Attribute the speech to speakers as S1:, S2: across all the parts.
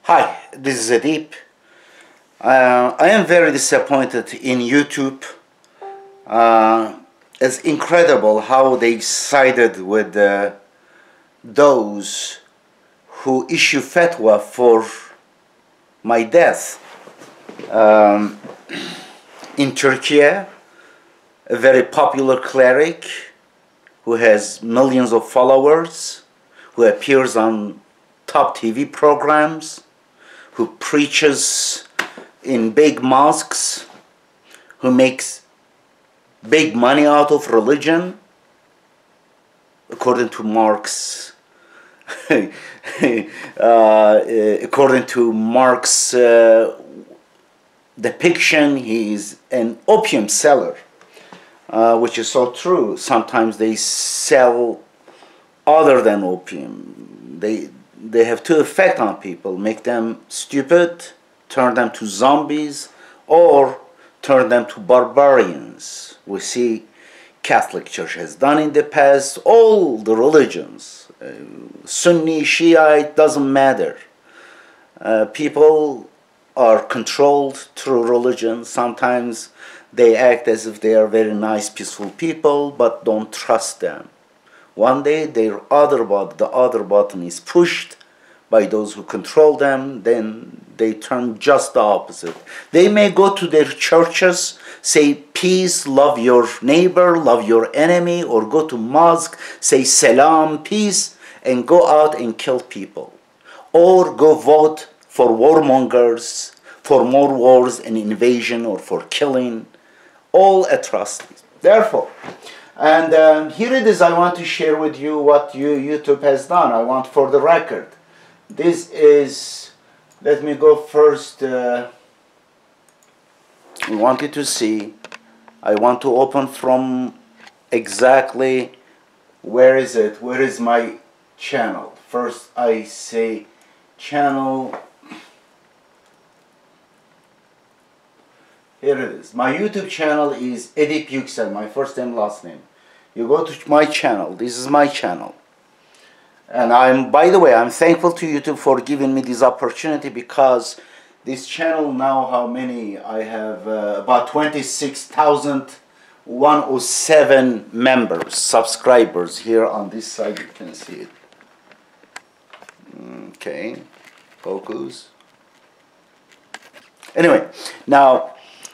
S1: Hi, this is Edip. I am very disappointed in YouTube. It's incredible how they sided with those who issue fatwa for my death. In Turkey, a very popular cleric who has millions of followers, who appears on top TV programs, who preaches in big mosques, who makes big money out of religion, according to Marx. According to Marx's depiction, he is an opium seller, which is so true. Sometimes they sell other than opium. They have two effects on people: make them stupid, turn them to zombies, or turn them to barbarians. We see Catholic Church has done in the past, all the religions, Sunni, Shiite, doesn't matter. People are controlled through religion. Sometimes they act as if they are very nice, peaceful people, but don't trust them. One day the other button is pushed by those who control them, then they turn just the opposite. They may go to their churches, say peace, love your neighbor, love your enemy, or go to mosque, say salam, peace, and go out and kill people. Or go vote for warmongers, for more wars and invasion, or for killing, all atrocities. Therefore, and here it is, I want to share with you what YouTube has done. I want for the record. This is, let me go first. I want you to see. I want to open from exactly, where is it? Where is my channel? First I say channel. Here it is. My YouTube channel is Edip Yüksel, my first and last name. You go to my channel. This is my channel. And by the way, I'm thankful to YouTube for giving me this opportunity, because this channel now, how many? I have about 26,107 members, subscribers. Here on this side, you can see it. Okay, focus. Anyway, now,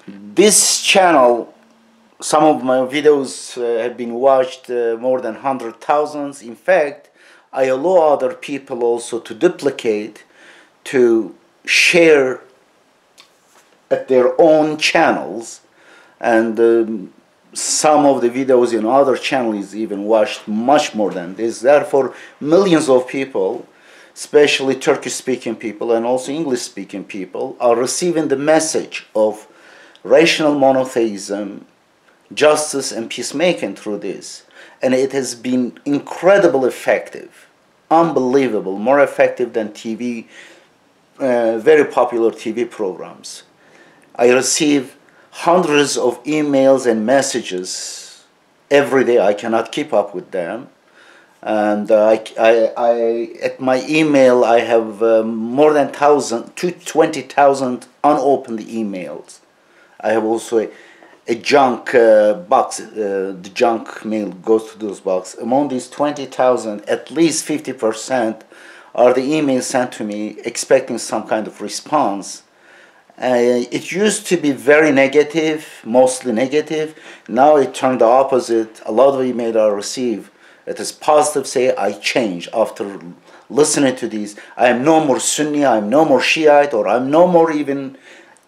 S1: this channel, some of my videos have been watched more than 100,000. In fact, I allow other people also to duplicate, to share at their own channels, and some of the videos in other channels even watched much more than this. Therefore, millions of people, especially Turkish-speaking people and also English-speaking people, are receiving the message of rational monotheism, justice, and peacemaking through this. And it has been incredibly effective, unbelievable, more effective than TV, very popular TV programs. I receive hundreds of emails and messages every day. I cannot keep up with them. And at my email, I have more than 20,000 unopened emails. I have also a junk box, the junk mail goes to those boxes. Among these 20,000, at least 50% are the emails sent to me expecting some kind of response. It used to be very negative, mostly negative. Now it turned the opposite. A lot of emails I receive, it is positive, say I changed after listening to these. I am no more Sunni, I am no more Shiite, or I'm no more even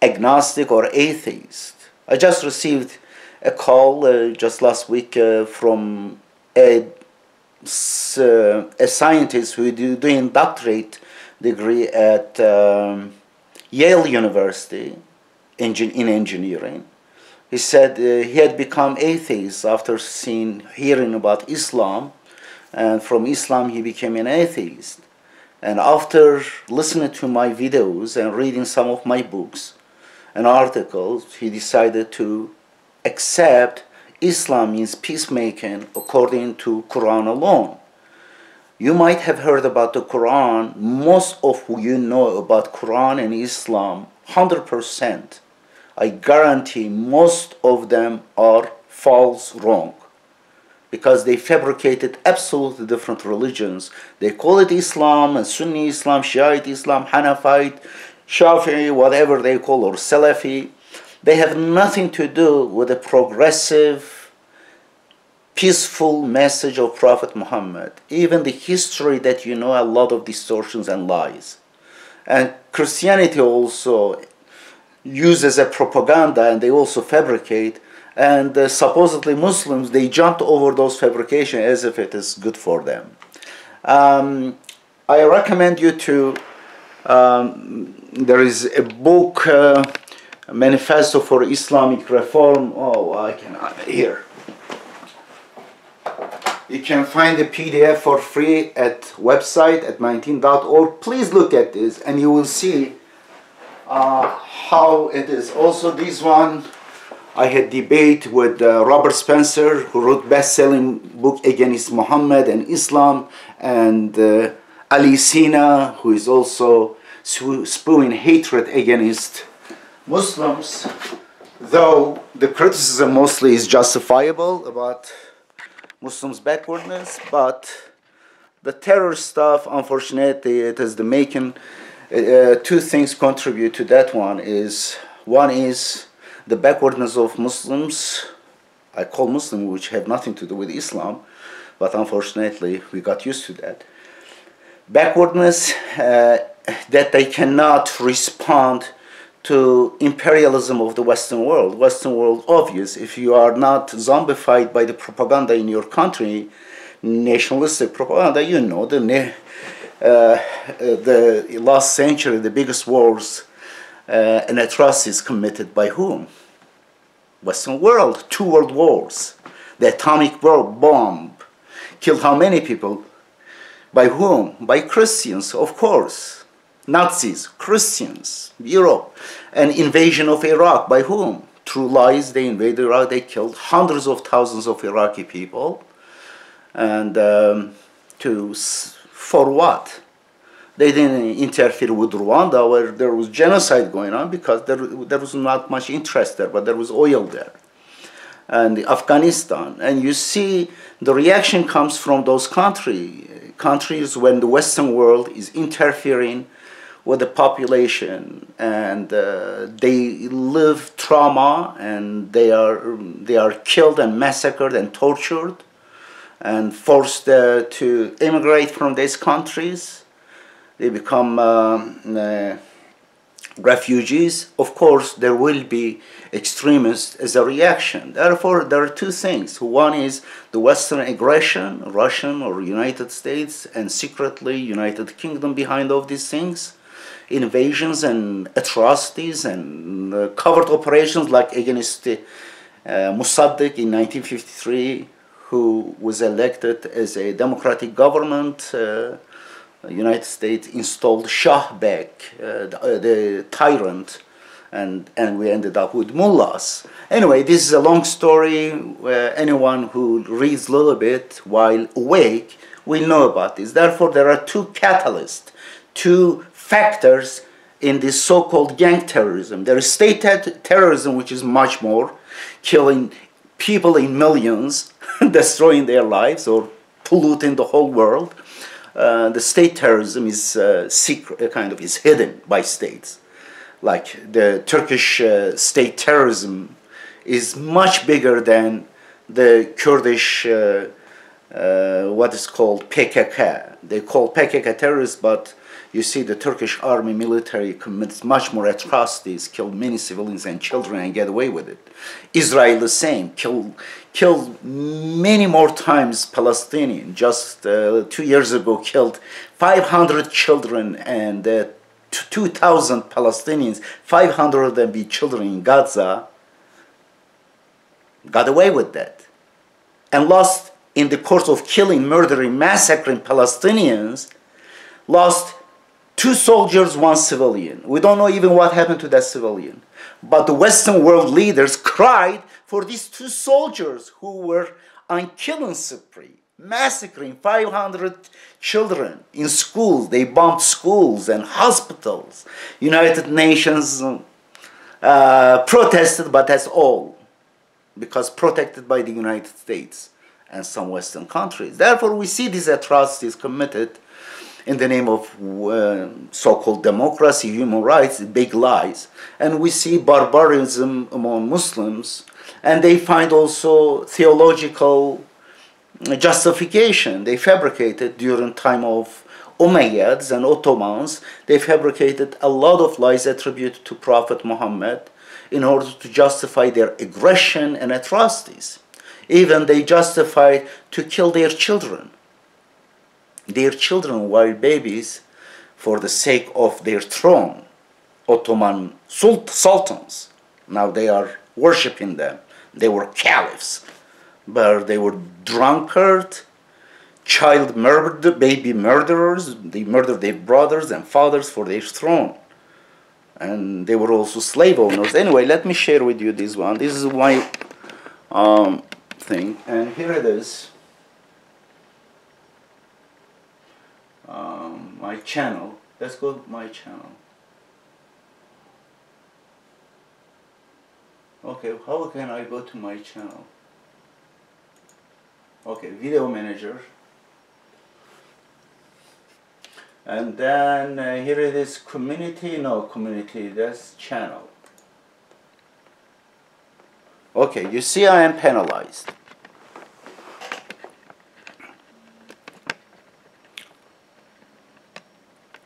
S1: agnostic or atheist. I just received a call just last week from a scientist who is doing doctorate degree at Yale University in engineering. He said he had become atheist after hearing about Islam, and from Islam he became an atheist. And after listening to my videos and reading some of my books and articles, he decided to accept Islam means peacemaking according to Quran alone. You might have heard about the Quran. Most of you know about Quran and Islam, 100%. I guarantee most of them are false, wrong. Because they fabricated absolutely different religions. They call it Islam and Sunni Islam, Shiite Islam, Hanafite, Shafi'i, whatever they call, or Salafi. They have nothing to do with the progressive, peaceful message of Prophet Muhammad. Even the history that you know, a lot of distortions and lies. And Christianity also uses a propaganda, and they also fabricate. And supposedly Muslims, they jumped over those fabrications as if it is good for them. I recommend you to, there is a book, Manifesto for Islamic Reform. Oh, I can, here. You can find the PDF for free at website at 19.org. Please look at this and you will see how it is. Also this one, I had debate with Robert Spencer, who wrote best-selling book against Muhammad and Islam, and Ali Sina, who is also spewing hatred against Muslims, though the criticism mostly is justifiable about Muslims' backwardness, but the terror stuff, unfortunately, it is the making. Two things contribute to that one is the backwardness of Muslims. I call Muslim, which have nothing to do with Islam, but unfortunately we got used to that. Backwardness, that they cannot respond to imperialism of the Western world. Western world, obvious, if you are not zombified by the propaganda in your country, nationalistic propaganda, you know, the last century, the biggest wars and atrocities committed by whom? Western world, 2 world wars. The atomic bomb killed how many people? By whom? By Christians, of course. Nazis, Christians, Europe. An invasion of Iraq, by whom? Through lies, they invaded Iraq, they killed hundreds of thousands of Iraqi people. And for what? They didn't interfere with Rwanda, where there was genocide going on, because there was not much interest there, but there was oil there. And Afghanistan. And you see the reaction comes from those countries when the Western world is interfering with the population, and they live trauma, and they are killed and massacred and tortured and forced to immigrate from these countries. They become refugees. Of course, there will be extremists as a reaction. Therefore, there are 2 things. One is the Western aggression, Russian or United States, and secretly United Kingdom behind all these things. Invasions and atrocities and covert operations like against Mossadegh in 1953, who was elected as a democratic government. United States installed Shah back, the tyrant, and we ended up with mullahs. Anyway, this is a long story. Anyone who reads a little bit while awake will know about this. Therefore, there are 2 catalysts, 2 factors in this so-called gang terrorism. There is state terrorism, which is much more, killing people in millions, destroying their lives or polluting the whole world. The state terrorism is secret, kind of is hidden by states. Like the Turkish state terrorism is much bigger than the Kurdish, what is called PKK. They call PKK terrorists, but you see the Turkish army military commits much more atrocities, kill many civilians and children and get away with it. Israel the same, killed many more times Palestinians. Just 2 years ago killed 500 children and 2,000 Palestinians, 500 of them be children in Gaza, got away with that. And lost in the course of killing, murdering, massacring Palestinians, lost 2 soldiers, 1 civilian. We don't know even what happened to that civilian. But the Western world leaders cried for these 2 soldiers who were on killing spree. massacring 500 children in schools. They bombed schools and hospitals. United Nations protested, but that's all, because protected by the United States and some Western countries. Therefore, we see these atrocities committed in the name of so-called democracy, human rights, big lies. And we see barbarism among Muslims, and they find also theological justification. They fabricated during time of Umayyads and Ottomans, they fabricated a lot of lies attributed to Prophet Muhammad in order to justify their aggression and atrocities. Even they justified to kill their children while babies, for the sake of their throne. Ottoman sultans, now they are worshipping them. They were caliphs, but they were drunkard, child murder, baby murderers. They murdered their brothers and fathers for their throne. And they were also slave owners. Anyway, let me share with you this one. This is my thing, and here it is. My channel. Let's go to my channel. Okay, how can I go to my channel? Okay, video manager. And then here it is, community. No, community, that's channel. Okay, you see I am penalized.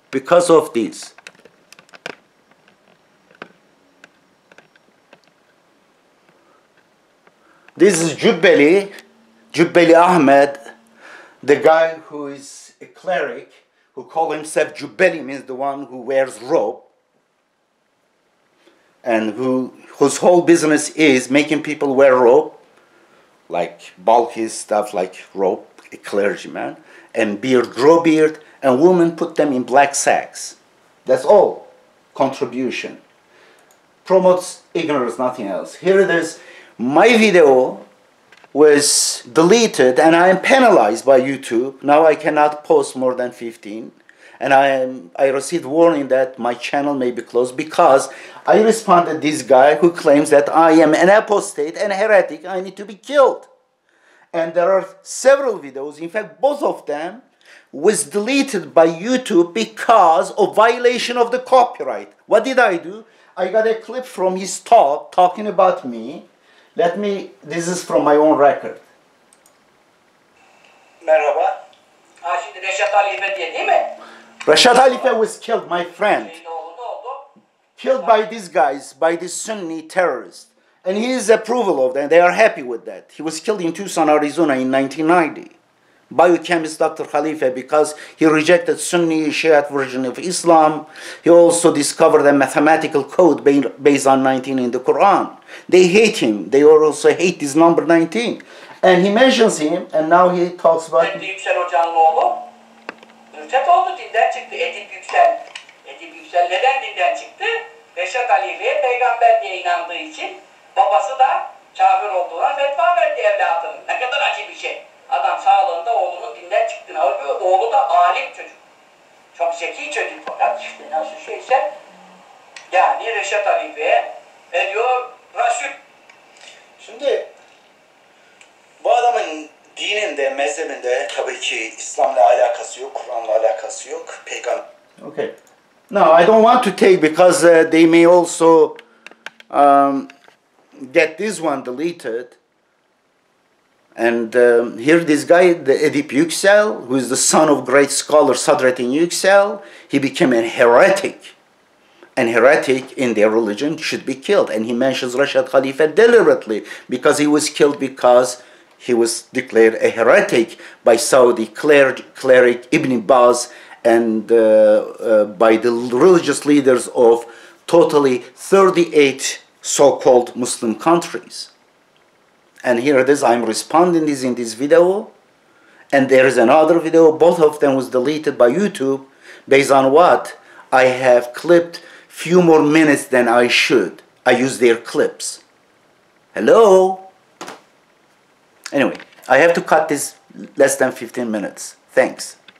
S1: Because of this. This is Cübbeli Ahmet, the guy who is a cleric, who calls himself Cübbeli, means the one who wears robe, and whose whole business is making people wear robe, like bulky stuff like robe, a clergyman, and beard, grow beard, and women put them in black sacks. That's all. Contribution. Promotes ignorance, nothing else. Here it is. My video was deleted and I am penalized by YouTube. Now I cannot post more than 15. And I received warning that my channel may be closed because I responded to this guy who claims that I am an apostate and heretic. I need to be killed. And there are several videos, in fact both of them was deleted by YouTube because of violation of the copyright. What did I do? I got a clip from his talk talking about me. This is from my own record.
S2: Merhaba. Şimdi Reşat Halife diye değil mi?
S1: Reşat Halife was killed, my friend. Killed by these guys, by this Sunni terrorists. And his approval of them, they are happy with that. He was killed in Tucson, Arizona in 1990. Biochemist Dr. Khalifa, because he rejected Sunni Shiite version of Islam. He also discovered a mathematical code based on 19 in the Quran. They hate him. They also hate this number 19. And he mentions him, and now he talks about...
S2: Edip Yüksel hocanın oğlu. Mürted oldu, dinden çıktı. Edip Yüksel. Edip Yüksel neden dinden çıktı? Reşat Halife'ye peygamber diye inandığı için babası da kafir olduğuna fetva verdi evladının. Ne kadar acı bir şey. Adam sağlığında oğlunun dinden çıktığını alıyor. Oğlu da alim çocuk. Çok zeki çocuk fakat işte nasıl şeyse yani Reşat Halife'ye ediyor Rasul.
S1: Şimdi bu adamın dininde, mezhebinde tabii ki İslam'la alakası yok, Kur'an'la alakası yok. Peygamber. Okay. No, I don't want to take because they may also get this one deleted. And here this guy, the Edip Yüksel, who is the son of great scholar Sadreddin Yüksel, he became a heretic. And heretic in their religion should be killed. And he mentions Rashad Khalifa deliberately because he was killed because he was declared a heretic by Saudi cleric Ibn Baz and by the religious leaders of totally 38 so-called Muslim countries. And here it is, I'm responding this in this video. And there is another video, both of them was deleted by YouTube based on what? I have clipped few more minutes than I should. I use their clips. Hello? Anyway, I have to cut this less than 15 minutes. Thanks.